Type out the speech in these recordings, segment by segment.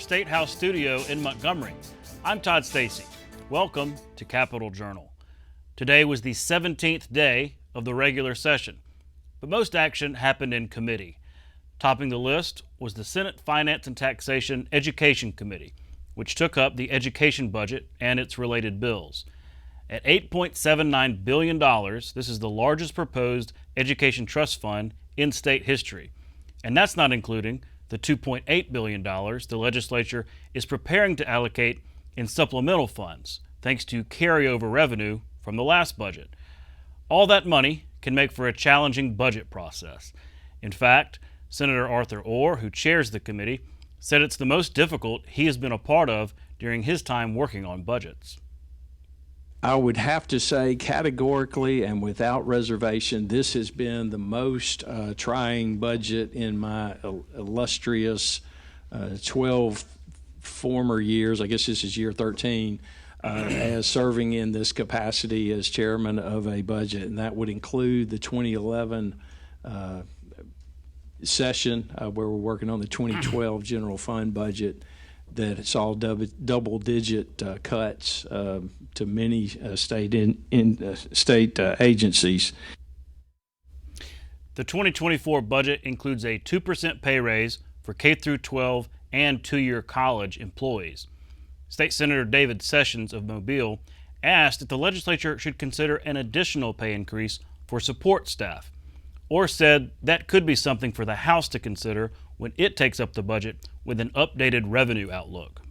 State House studio in Montgomery. I'm Todd Stacy. Welcome to Capitol Journal. Today was the 17th day of the regular session, but most action happened in committee. Topping the list was the Senate Finance and Taxation Education Committee, which took up the education budget and its related bills. At $8.79 billion, this is the largest proposed education trust fund in state history. And that's not including the $2.8 billion the legislature is preparing to allocate in supplemental funds, thanks to carryover revenue from the last budget. All that money can make for a challenging budget process. In fact, Senator Arthur Orr, who chairs the committee, said it's the most difficult he has been a part of during his time working on budgets. I would have to say categorically and without reservation, this has been the most trying budget in my illustrious 12 former years. I guess this is year 13 as serving in this capacity as chairman of a budget, and that would include the 2011 session where we're working on the 2012 general fund budget that saw double-digit cuts to many state agencies. The 2024 budget includes a 2% pay raise for K-12 and two-year college employees. State Senator David Sessions of Mobile asked if the legislature should consider an additional pay increase for support staff, or said that could be something for the House to consider when it takes up the budget with an updated revenue outlook.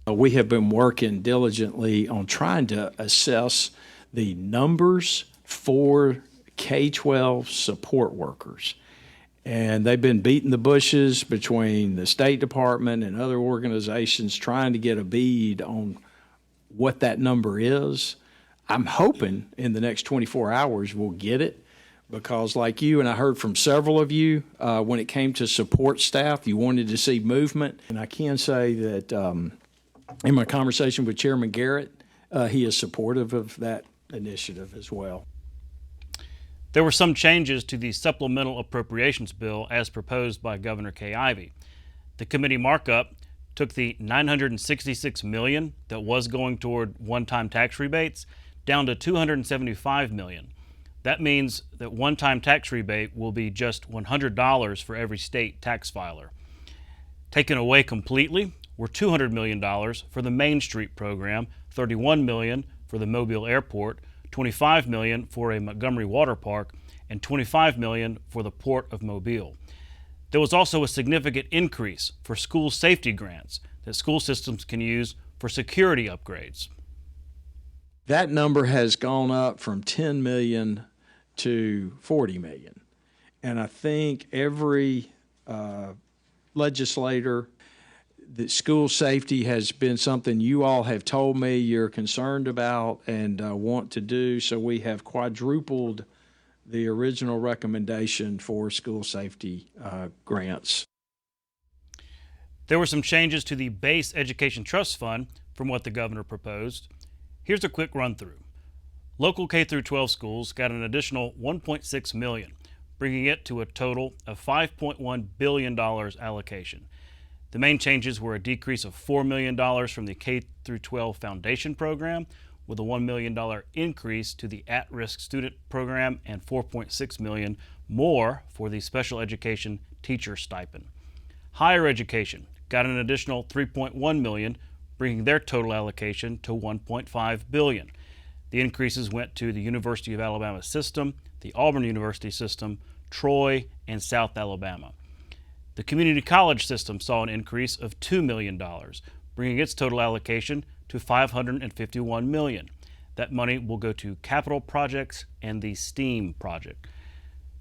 We have been working diligently on trying to assess the numbers for K-12 support workers. And they've been beating the bushes between the State Department and other organizations trying to get a bead on what that number is. I'm hoping in the next 24 hours we'll get it, because like you, and I heard from several of you, when it came to support staff, you wanted to see movement. And I can say that in my conversation with Chairman Garrett, he is supportive of that initiative as well. There were some changes to the supplemental appropriations bill as proposed by Governor Kay Ivey. The committee markup took the $966 million that was going toward one-time tax rebates down to $275 million. That means that one-time tax rebate will be just $100 for every state tax filer. Taken away completely were $200 million for the Main Street program, $31 million for the Mobile Airport, $25 million for a Montgomery water park, and $25 million for the Port of Mobile. There was also a significant increase for school safety grants that school systems can use for security upgrades. That number has gone up from $10 million to $40 million. And I think every legislator, that school safety has been something you all have told me you're concerned about and want to do. So we have quadrupled the original recommendation for school safety grants. There were some changes to the base education trust fund from what the governor proposed. Here's a quick run through. Local K-12 schools got an additional $1.6 million, bringing it to a total of $5.1 billion allocation. The main changes were a decrease of $4 million from the K-12 Foundation program, with a $1 million increase to the at-risk student program and $4.6 million more for the special education teacher stipend. Higher education got an additional $3.1 million, bringing their total allocation to $1.5 billion. The increases went to the University of Alabama system, the Auburn University system, Troy, and South Alabama. The community college system saw an increase of $2 million, bringing its total allocation to $551 million. That money will go to capital projects and the STEAM project.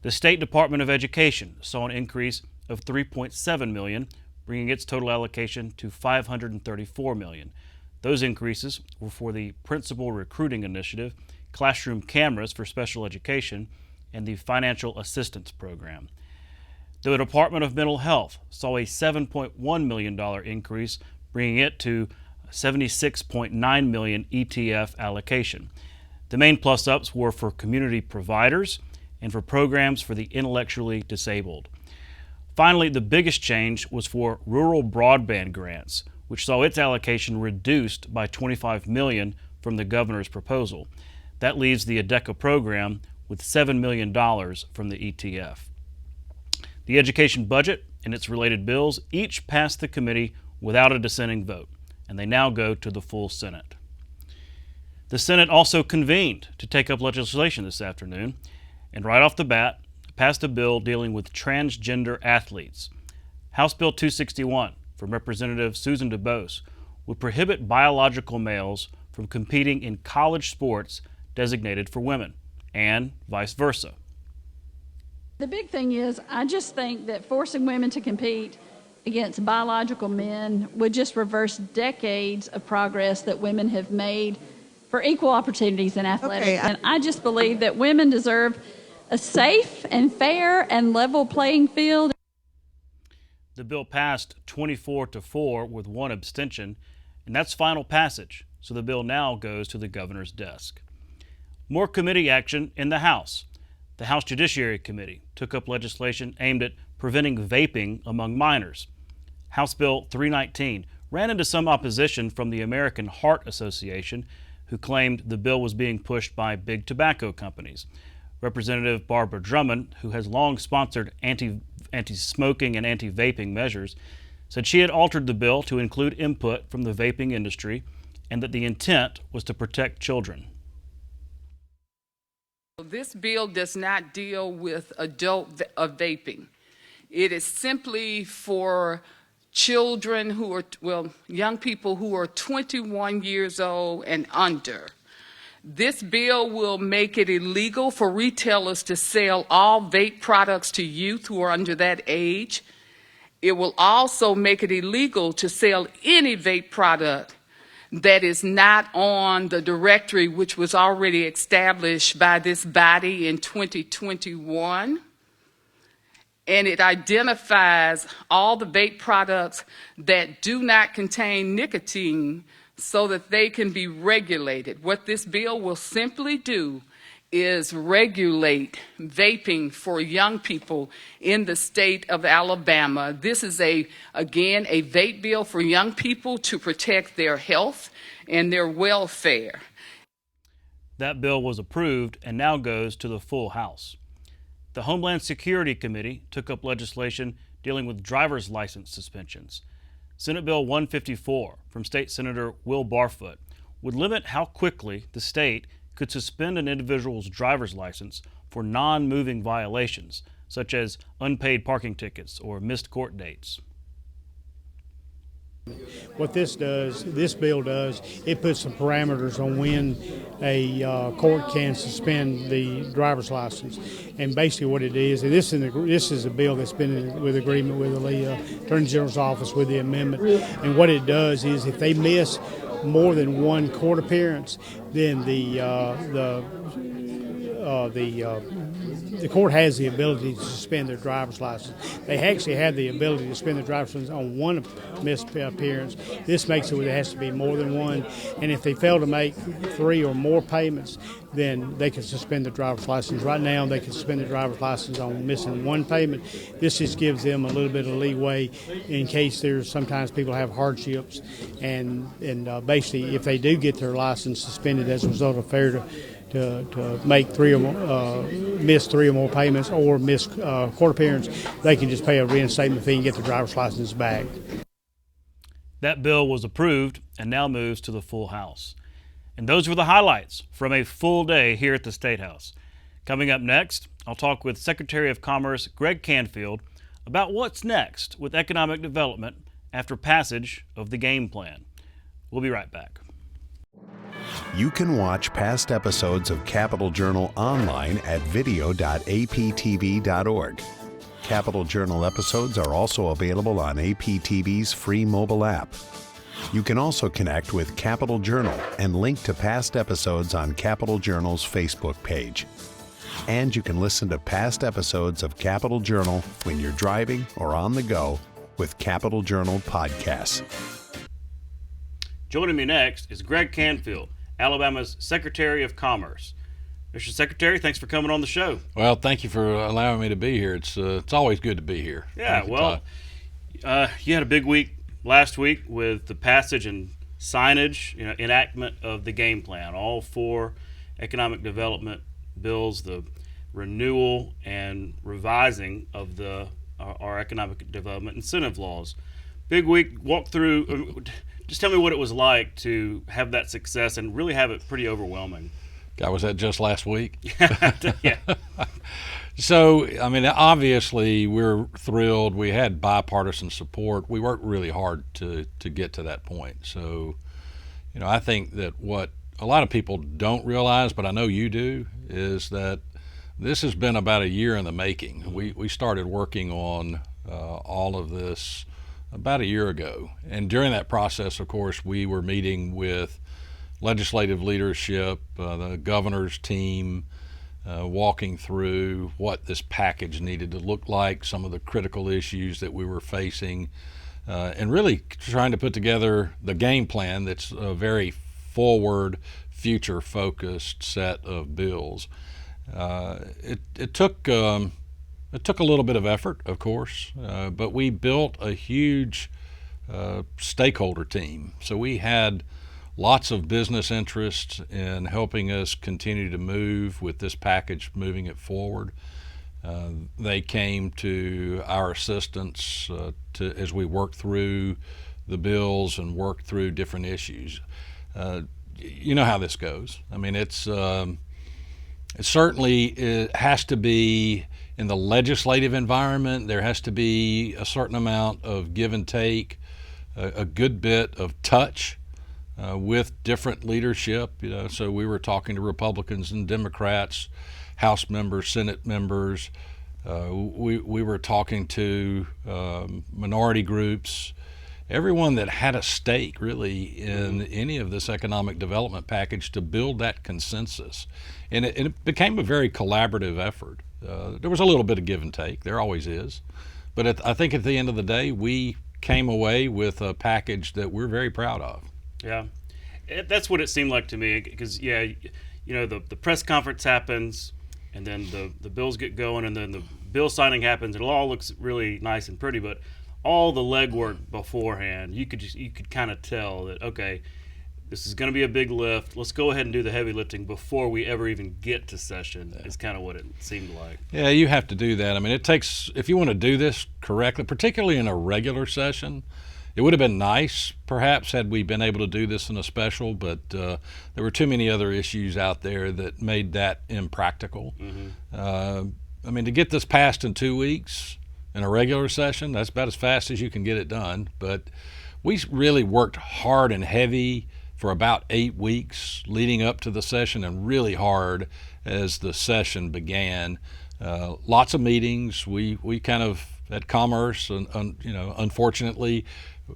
The State Department of Education saw an increase of $3.7 million, bringing its total allocation to $534 million. Those increases were for the Principal Recruiting Initiative, classroom cameras for special education, and the Financial Assistance Program. The Department of Mental Health saw a $7.1 million increase, bringing it to $76.9 million ETF allocation. The main plus-ups were for community providers and for programs for the intellectually disabled. Finally, the biggest change was for rural broadband grants, which saw its allocation reduced by $25 million from the governor's proposal. That leaves the ADECA program with $7 million from the ETF. The education budget and its related bills each passed the committee without a dissenting vote, and they now go to the full Senate. The Senate also convened to take up legislation this afternoon, and right off the bat, passed a bill dealing with transgender athletes. House Bill 261 from Representative Susan DuBose would prohibit biological males from competing in college sports designated for women, and vice versa. The big thing is, I just think that forcing women to compete against biological men would just reverse decades of progress that women have made for equal opportunities in athletics. Okay. And I just believe that women deserve a safe and fair and level playing field. The bill passed 24-4 with one abstention, and that's final passage, so the bill now goes to the governor's desk. More committee action in the House. The House Judiciary Committee took up legislation aimed at preventing vaping among minors. House Bill 319 ran into some opposition from the American Heart Association, who claimed the bill was being pushed by big tobacco companies. Representative Barbara Drummond, who has long sponsored anti-smoking and anti-vaping measures, said she had altered the bill to include input from the vaping industry and that the intent was to protect children. This bill does not deal with adult vaping. It is simply for children who are, young people who are 21 years old and under. This bill will make it illegal for retailers to sell all vape products to youth who are under that age. It will also make it illegal to sell any vape product that is not on the directory which was already established by this body in 2021. And it identifies all the vape products that do not contain nicotine so that they can be regulated. What this bill will simply do is regulate vaping for young people in the state of Alabama. This is, again, a vape bill for young people to protect their health and their welfare. That bill was approved and now goes to the full House. The Homeland Security Committee took up legislation dealing with driver's license suspensions. Senate Bill 154 from State Senator Will Barfoot would limit how quickly the state could suspend an individual's driver's license for non-moving violations, such as unpaid parking tickets or missed court dates. What this bill does, it puts some parameters on when a court can suspend the driver's license. And basically what it is, and this is a bill that's been with agreement with the Attorney General's office with the amendment. And what it does is if they miss more than one court appearance, then the court has the ability to suspend their driver's license. They actually have the ability to suspend their driver's license on one missed appearance. This makes it where there has to be more than one. And if they fail to make 3 or more payments, then they can suspend the driver's license. Right now, they can suspend the driver's license on missing one payment. This just gives them a little bit of leeway in case sometimes people have hardships. And basically, if they do get their license suspended as a result of failure to make miss 3 or more payments or miss court appearance, they can just pay a reinstatement fee and get their driver's license back. That bill was approved and now moves to the full House. And those were the highlights from a full day here at the State House. Coming up next, I'll talk with Secretary of Commerce Greg Canfield about what's next with economic development after passage of the game plan. We'll be right back. You can watch past episodes of Capital Journal online at video.aptv.org. Capital Journal episodes are also available on APTV's free mobile app. You can also connect with Capital Journal and link to past episodes on Capital Journal's Facebook page. And you can listen to past episodes of Capital Journal when you're driving or on the go with Capital Journal podcasts. Joining me next is Greg Canfield, Alabama's Secretary of Commerce. Mr. Secretary, thanks for coming on the show. Well, thank you for allowing me to be here. It's always good to be here. Yeah, well, you had a big week last week with the passage and signage, enactment of the game plan, all 4 economic development bills, the renewal and revising of our economic development incentive laws. Big week. Walk through. Just tell me what it was like to have that success and really have it pretty overwhelming. God, was that just last week? Yeah. So, I mean, obviously, we're thrilled. We had bipartisan support. We worked really hard to get to that point. So, I think that what a lot of people don't realize, but I know you do, is that this has been about a year in the making. We started working on all of this about a year ago. And during that process, of course, we were meeting with legislative leadership, the governor's team, walking through what this package needed to look like, some of the critical issues that we were facing, and really trying to put together the game plan that's a very forward, future-focused set of bills. It took a little bit of effort, of course, but we built a huge stakeholder team. So we had lots of business interests in helping us continue to move with this package, moving it forward. They came to our assistance as we worked through the bills and worked through different issues. You know how this goes. I mean, it has to be in the legislative environment. There has to be a certain amount of give and take, a good bit of touch with different leadership. So we were talking to Republicans and Democrats, House members, Senate members. We were talking to minority groups, everyone that had a stake really in any of this economic development package to build that consensus. And it became a very collaborative effort. There was a little bit of give and take, there always is. But I think at the end of the day, we came away with a package that we're very proud of. Yeah, that's what it seemed like to me, because, the press conference happens, and then the bills get going, and then the bill signing happens, and it all looks really nice and pretty, but all the legwork beforehand, you could kind of tell that, okay, this is going to be a big lift. Let's go ahead and do the heavy lifting before we ever even get to session. Is kind of what it seemed like. Yeah, you have to do that. I mean, it takes, if you want to do this correctly, particularly in a regular session, it would have been nice, perhaps, had we been able to do this in a special, but there were too many other issues out there that made that impractical. Mm-hmm. I mean, to get this passed in 2 weeks in a regular session, that's about as fast as you can get it done. But we really worked hard and heavy for about 8 weeks leading up to the session, and really hard as the session began. Lots of meetings. We kind of, at Commerce, and unfortunately,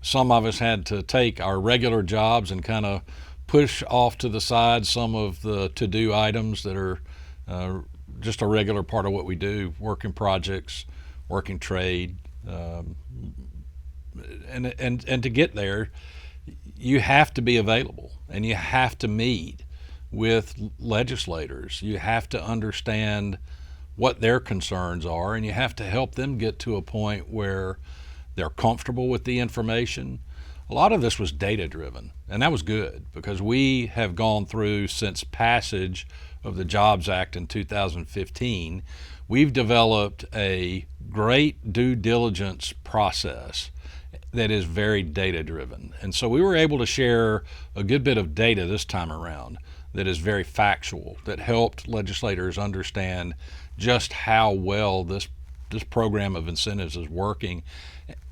some of us had to take our regular jobs and kind of push off to the side some of the to-do items that are just a regular part of what we do, working projects, working trade. And to get there, you have to be available, and you have to meet with legislators. You have to understand what their concerns are, and you have to help them get to a point where they're comfortable with the information. A lot of this was data driven, and that was good, because we have gone through, since passage of the Jobs Act in 2015, we've developed a great due diligence process that is very data driven. And so we were able to share a good bit of data this time around that is very factual, that helped legislators understand just how well this program of incentives is working,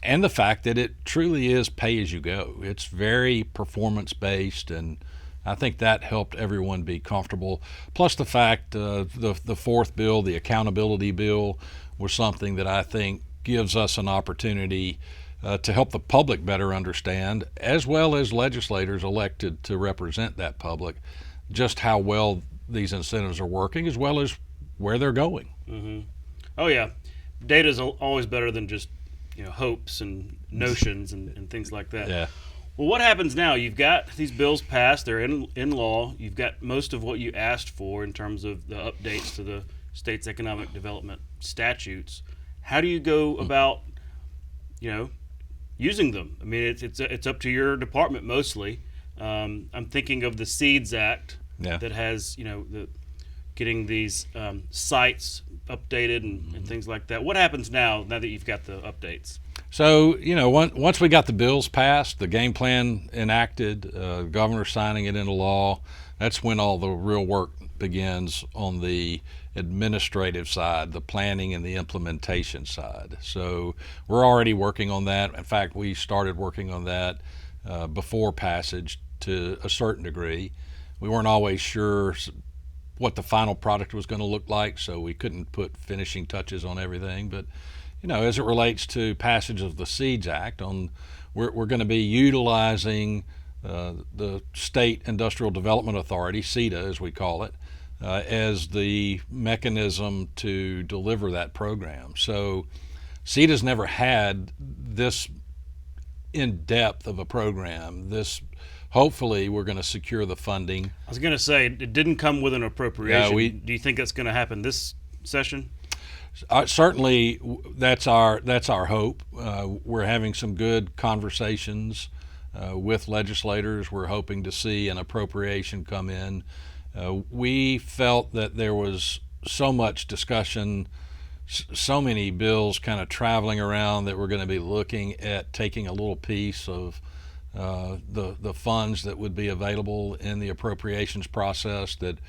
and the fact that it truly is pay as you go. It's very performance based, and I think that helped everyone be comfortable. Plus the fact the fourth bill, the accountability bill, was something that I think gives us an opportunity to help the public better understand, as well as legislators elected to represent that public, just how well these incentives are working, as well as where they're going. Mm-hmm. Oh yeah, data is always better than just hopes and notions and things like that. Yeah. Well, what happens now? You've got these bills passed; they're in law. You've got most of what you asked for in terms of the updates to the state's economic development statutes. How do you go about, using them? I mean, it's up to your department mostly. I'm thinking of the Seeds Act that has getting these sites updated and things like that. What happens now that you've got the updates? So, once we got the bills passed, the game plan enacted, the governor signing it into law, that's when all the real work begins on the administrative side, the planning and the implementation side. So we're already working on that. In fact, we started working on that before passage to a certain degree. We weren't always sure what the final product was going to look like, so we couldn't put finishing touches on everything. But as it relates to passage of the Seeds Act, we're going to be utilizing the State Industrial Development Authority, SEDA as we call it, as the mechanism to deliver that program. So SEDA's never had this in-depth of a program. Hopefully we're going to secure the funding. I was going to say, it didn't come with an appropriation. Do you think that's going to happen this session? Certainly, that's our hope. We're having some good conversations with legislators. We're hoping to see an appropriation come in. We felt that there was so much discussion, so many bills kind of traveling around, that we're going to be looking at taking a little piece of the funds that would be available in the appropriations process, that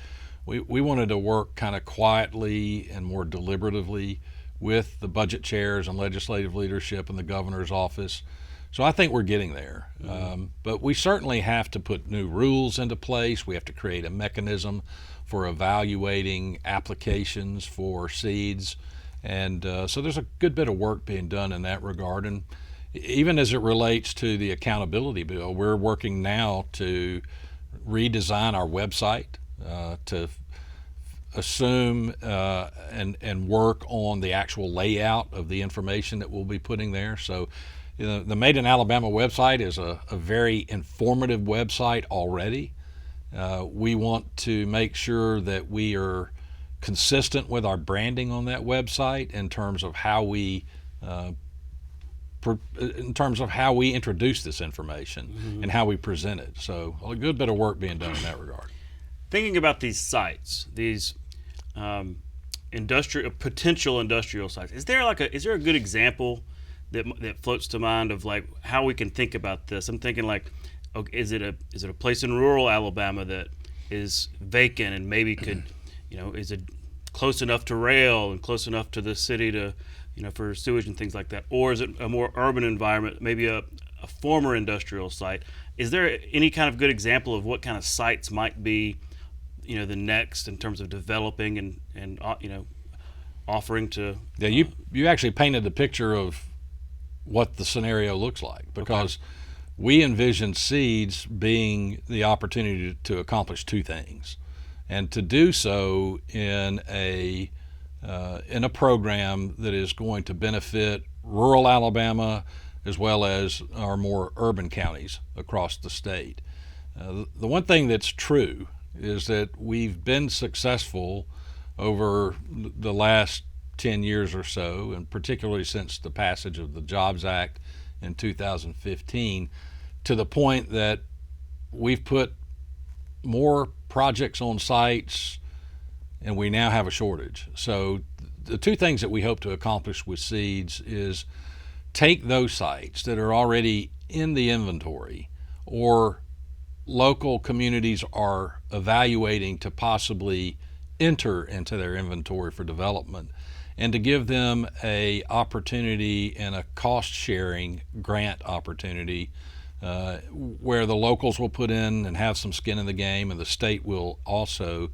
we wanted to work kind of quietly and more deliberatively with the budget chairs and legislative leadership and the governor's office. So I think we're getting there. But we certainly have to put new rules into place. We have to create a mechanism for evaluating applications for seeds. And so there's a good bit of work being done in that regard. And even as it relates to the accountability bill, we're working now to redesign our website, to assume and work on the actual layout of the information that we'll be putting there. So the Made in Alabama website is a very informative website already. We want to make sure that we are consistent with our branding on that website in terms of how we introduce this information and how we present it. So a good bit of work being done in that regard. Thinking about these sites, these potential industrial sites, is there a good example that floats to mind of like how we can think about this? I'm thinking like, okay, is it a place in rural Alabama that is vacant and maybe could, is it close enough to rail and close enough to the city to, for sewage and things like that? Or is it a more urban environment, maybe a former industrial site? Is there any kind of good example of what kind of sites might be, the next in terms of developing and offering to? Yeah, you actually painted the picture of what the scenario looks like, because we envision seeds being the opportunity to accomplish two things, and to do so in a program that is going to benefit rural Alabama as well as our more urban counties across the state. The one thing that's true is that we've been successful over the last 10 years or so, and particularly since the passage of the Jobs Act in 2015, to the point that we've put more projects on sites and we now have a shortage. So the two things that we hope to accomplish with seeds is take those sites that are already in the inventory or local communities are evaluating to possibly enter into their inventory for development, and to give them a opportunity and a cost-sharing grant opportunity where the locals will put in and have some skin in the game, and the state will also,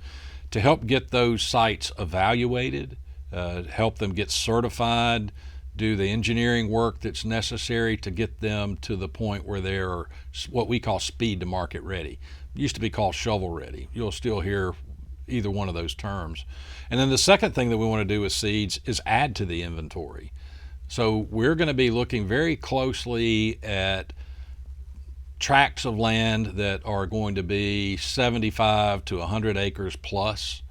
to help get those sites evaluated, help them get certified, do the engineering work that's necessary to get them to the point where they're what we call speed to market ready. It used to be called shovel ready. You'll still hear either one of those terms. And then the second thing that we want to do with seeds is add to the inventory. So we're going to be looking very closely at tracts of land that are going to be 75 to 100 acres plus,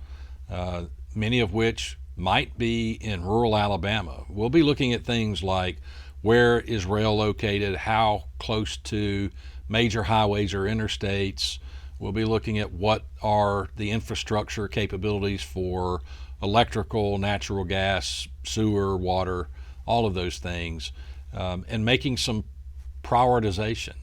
many of which might be in rural Alabama. We'll be looking at things like where is rail located, how close to major highways or interstates. We'll be looking at what are the infrastructure capabilities for electrical, natural gas, sewer, water, all of those things, and making some prioritization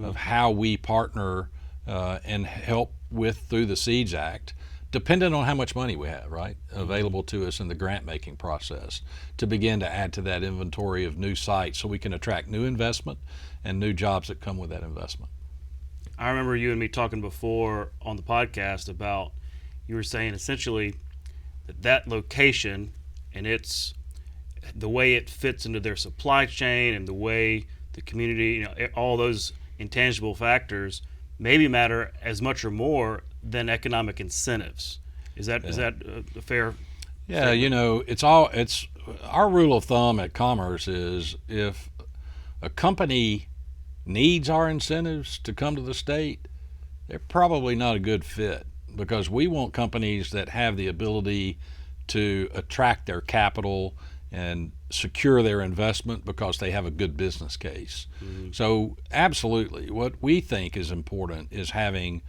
of how we partner and help with through the SEEDS Act, dependent on how much money we have, right, available to us in the grant making process, to begin to add to that inventory of new sites so we can attract new investment and new jobs that come with that investment. I remember you and me talking before on the podcast about, you were saying essentially that location and the way it fits into their supply chain and the way the community, all those intangible factors maybe matter as much or more than economic incentives. Is that a fair? Yeah, it's our rule of thumb at Commerce is if a company needs our incentives to come to the state, they're probably not a good fit, because we want companies that have the ability to attract their capital and secure their investment because they have a good business case. So absolutely, what we think is important is having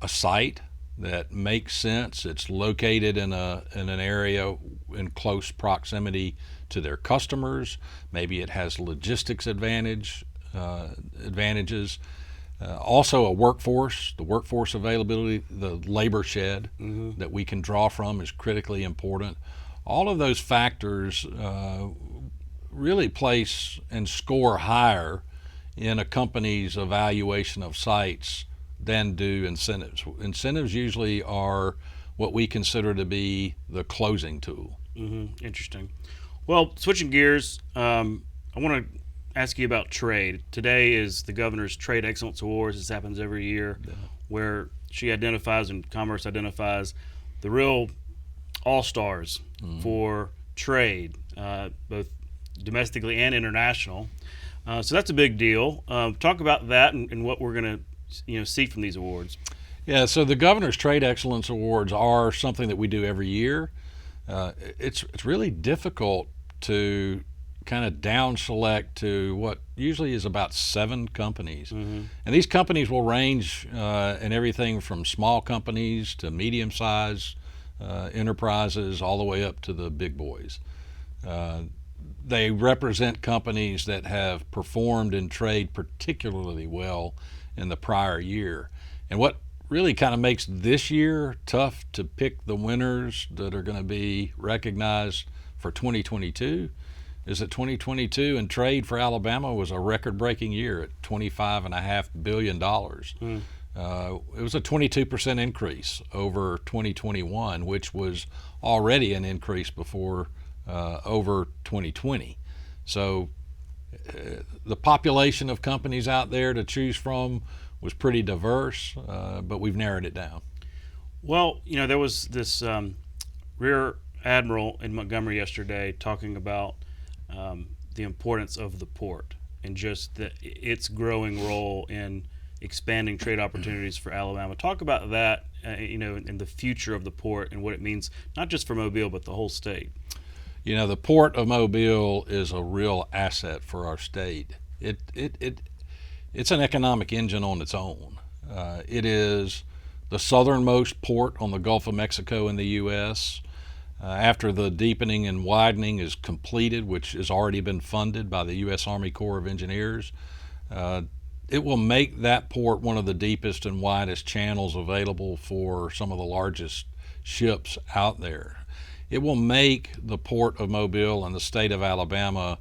a site that makes sense. It's located in an area in close proximity to their customers. Maybe it has logistics advantages. Also a workforce, the workforce availability, the labor shed that we can draw from is critically important. All of those factors really place and score higher in a company's evaluation of sites than do incentives. Incentives usually are what we consider to be the closing tool. Interesting. Well, switching gears, I want to ask you about trade. Today is the Governor's Trade Excellence Awards. This happens every year, where she identifies and Commerce identifies the real all-stars for trade, both domestically and international. So that's a big deal. Talk about that and what we're going to see from these awards. Yeah, so the Governor's Trade Excellence Awards are something that we do every year. It's really difficult to kind of down select to what usually is about 7 companies. And these companies will range in everything from small companies to medium-sized enterprises all the way up to the big boys. They represent companies that have performed in trade particularly well in the prior year. And what really kind of makes this year tough to pick the winners that are going to be recognized for 2022 is that 2022 in trade for Alabama was a record-breaking year at $25.5 billion. It was a 22% increase over 2021, which was already an increase before over 2020. So the population of companies out there to choose from was pretty diverse, but we've narrowed it down. Well, there was this Rear Admiral in Montgomery yesterday talking about the importance of the port and just its growing role in expanding trade opportunities for Alabama. Talk about that, and the future of the port and what it means, not just for Mobile, but the whole state. The port of Mobile is a real asset for our state. It's an economic engine on its own. It is the southernmost port on the Gulf of Mexico in the U.S. After the deepening and widening is completed, which has already been funded by the U.S. Army Corps of Engineers, it will make that port one of the deepest and widest channels available for some of the largest ships out there. It will make the port of Mobile and the state of Alabama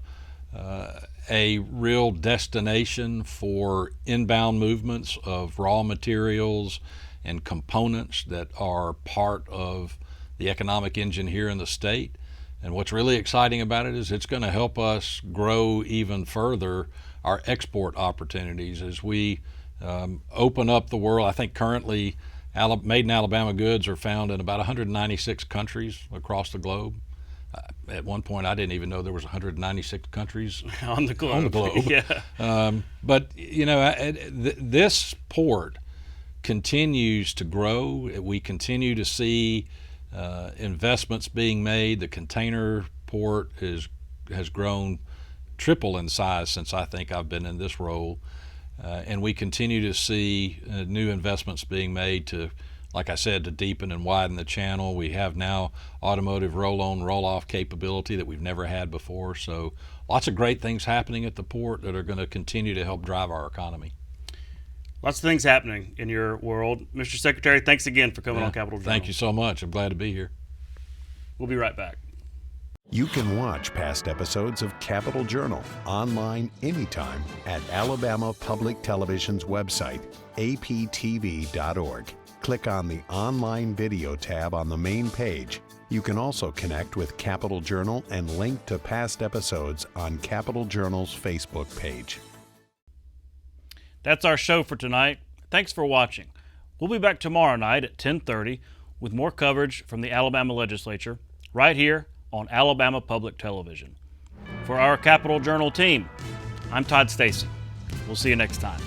a real destination for inbound movements of raw materials and components that are part of the economic engine here in the state. And what's really exciting about it is it's going to help us grow even further our export opportunities as we open up the world. I think currently made in Alabama goods are found in about 196 countries across the globe. At one point, I didn't even know there was 196 countries On the globe. on the globe. Yeah. But this port continues to grow. We continue to see investments being made. The container port has grown triple in size since I think I've been in this role. And we continue to see new investments being made to, like I said, to deepen and widen the channel. We have now automotive roll-on, roll-off capability that we've never had before. So lots of great things happening at the port that are going to continue to help drive our economy. Lots of things happening in your world. Mr. Secretary, thanks again for coming on Capitol Journal. Thank you so much. I'm glad to be here. We'll be right back. You can watch past episodes of Capitol Journal online anytime at Alabama Public Television's website, aptv.org. Click on the Online Video tab on the main page. You can also connect with Capitol Journal and link to past episodes on Capitol Journal's Facebook page. That's our show for tonight. Thanks for watching. We'll be back tomorrow night at 10:30 with more coverage from the Alabama Legislature right here on Alabama Public Television. For our Capitol Journal team, I'm Todd Stacy. We'll see you next time.